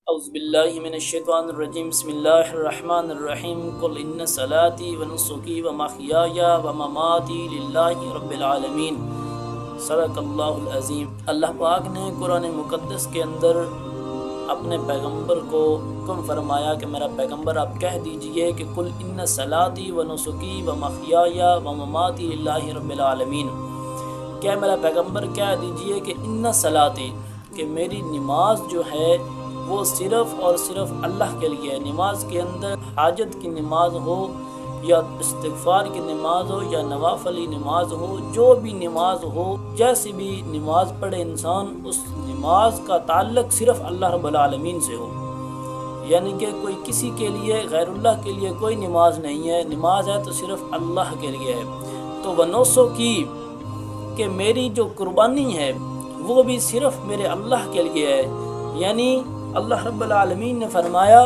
اعوذ باللہ من الشیطان الرجیم بسم اللہ الرحمن الرحیم قل ان صلاتی و نسکی و محیای و مماتی للہ رب العالمین صدق اللہ العظیم۔ اللہ پاک نے قرآن مقدس کے اندر اپنے پیغمبر کو حکم فرمایا کہ میرا پیغمبر آپ کہہ دیجئے کہ قل ان صلاتی و نسکی و محیای و مماتی للہ رب العالمین، کیا میرا پیغمبر کہہ دیجئے کہ ان صلاتی، کہ میری نماز جو ہے وہ صرف اور صرف اللہ کے لیے ہے۔ نماز کے اندر حاجت کی نماز ہو یا استغفار کی نماز ہو یا نوافلی نماز ہو، جو بھی نماز ہو، جیسی بھی نماز پڑھے انسان، اس نماز کا تعلق صرف اللہ رب العالمین سے ہو، یعنی کہ کوئی کسی کے لیے، غیر اللہ کے لیے کوئی نماز نہیں ہے۔ نماز ہے تو صرف اللہ کے لیے ہے۔ تو ونوسو کی، کہ میری جو قربانی ہے وہ بھی صرف میرے اللہ کے لیے ہے، یعنی اللہ رب العالمین نے فرمایا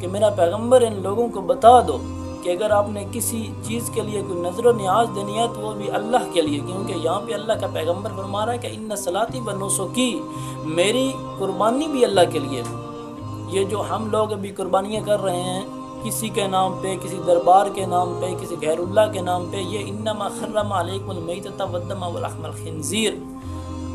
کہ میرا پیغمبر ان لوگوں کو بتا دو کہ اگر آپ نے کسی چیز کے لیے کوئی نظر و نیاز دینی ہے تو وہ بھی اللہ کے لیے، کیونکہ یہاں پہ اللہ کا پیغمبر فرما رہا ہے کہ ان صلاتی و نسکی، میری قربانی بھی اللہ کے لیے۔ یہ جو ہم لوگ ابھی قربانیاں کر رہے ہیں کسی کے نام پہ، کسی دربار کے نام پہ، کسی غیر اللہ کے نام پہ، یہ انما حرم علیکم المیتۃ والدم ولحم الخنزیر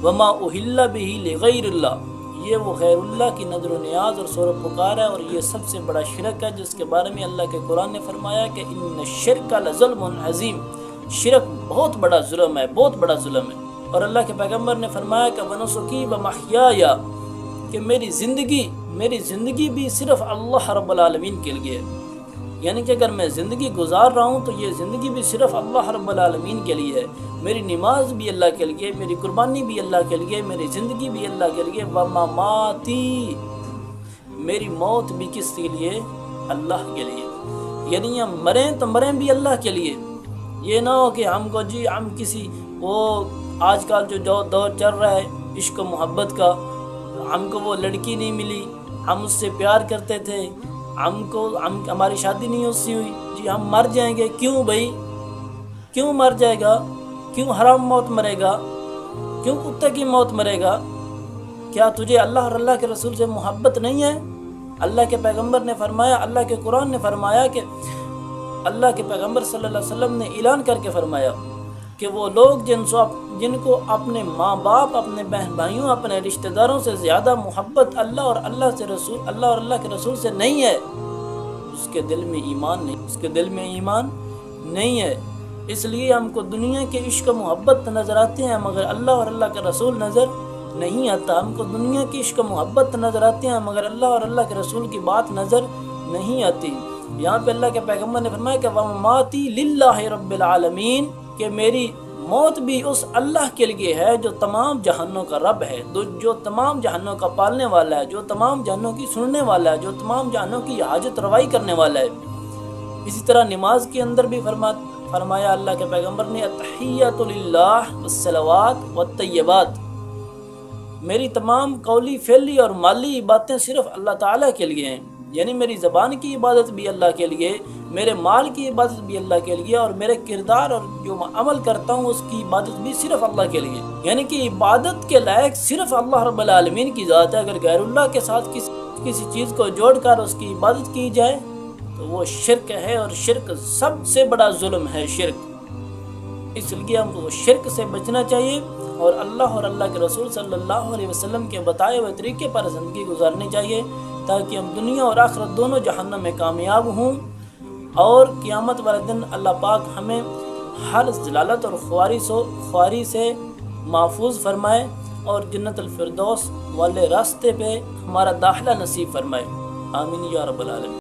وما اہل بہ لغیر اللہ، یہ وہ غیر اللہ کی نظر و نیاز اور سور و پکار ہے، اور یہ سب سے بڑا شرک ہے جس کے بارے میں اللہ کے قرآن نے فرمایا کہ ان الشرک لظلم عظیم، شرک بہت بڑا ظلم ہے، بہت بڑا ظلم ہے۔ اور اللہ کے پیغمبر نے فرمایا کہ ونسکی ومحیای، کہ میری زندگی بھی صرف اللہ رب العالمین کے لیے ہے، یعنی کہ اگر میں زندگی گزار رہا ہوں تو یہ زندگی بھی صرف اللہ رب العالمین کے لیے ہے۔ میری نماز بھی اللہ کے لیے، میری قربانی بھی اللہ کے لیے، میری زندگی بھی اللہ کے لیے، ومماتی، میری موت بھی کس کے لیے؟ اللہ کے لیے، یعنی ہم مریں تو مریں بھی اللہ کے لیے۔ یہ نہ ہو کہ ہم کو ہم کسی وہ آج کل جو دور چل رہا ہے عشق و محبت کا، ہم کو وہ لڑکی نہیں ملی، ہم اس سے پیار کرتے تھے، ہماری شادی نہیں اس سے ہوئی، ہم مر جائیں گے۔ کیوں بھائی؟ کیوں مر جائے گا؟ کیوں حرام موت مرے گا؟ کیوں کتے کی موت مرے گا؟ کیا تجھے اللہ اور اللہ کے رسول سے محبت نہیں ہے؟ اللہ کے پیغمبر نے فرمایا، اللہ کے قرآن نے فرمایا کہ اللہ کے پیغمبر صلی اللہ علیہ وسلم نے اعلان کر کے فرمایا کہ وہ لوگ جن کو اپنے ماں باپ، اپنے بہن بھائیوں، اپنے رشتہ داروں سے زیادہ محبت اللہ اور اللہ کے رسول سے نہیں ہے، اس کے دل میں ایمان نہیں ہے۔ اس لیے ہم کو دنیا کے عشق و محبت نظر آتے ہیں مگر اللہ اور اللہ کا رسول نظر نہیں آتا۔ ہم کو دنیا کی عشق و محبت نظر آتے ہیں مگر اللہ اور اللہ کے رسول کی بات نظر نہیں آتی۔ یہاں پہ اللہ کے پیغمبر نے فرمایا کہ ومماتی للہ رب العالمین، کہ میری موت بھی اس اللہ کے لیے ہے جو تمام جہانوں کا رب ہے، جو تمام جہانوں کا پالنے والا ہے، جو تمام جہانوں کی سننے والا ہے، جو تمام جہانوں کی حاجت روائی کرنے والا ہے۔ اسی طرح نماز کے اندر بھی فرمایا اللہ کے پیغمبر نے التحیات للہ والصلوات والطیبات، میری تمام قولی، فعلی اور مالی باتیں صرف اللہ تعالیٰ کے لیے ہیں، یعنی میری زبان کی عبادت بھی اللہ کے لیے، میرے مال کی عبادت بھی اللہ کے لیے، اور میرے کردار اور جو میں عمل کرتا ہوں اس کی عبادت بھی صرف اللہ کے لیے، یعنی کہ عبادت کے لائق صرف اللہ رب العالمین کی ذات ہے۔ اگر غیر اللہ کے ساتھ کسی چیز کو جوڑ کر اس کی عبادت کی جائے تو وہ شرک ہے، اور شرک سب سے بڑا ظلم ہے، شرک۔ اس لیے ہم کو شرک سے بچنا چاہیے اور اللہ کے رسول صلی اللہ علیہ وسلم کے بتائے ہوئے طریقے پر زندگی گزارنی چاہیے، تاکہ ہم دنیا اور آخرت دونوں جہنم میں کامیاب ہوں، اور قیامت والے دن اللہ پاک ہمیں ہر ضلالت اور خواری سے محفوظ فرمائے اور جنت الفردوس والے راستے پہ ہمارا داخلہ نصیب فرمائے۔ آمین یا رب العالمین۔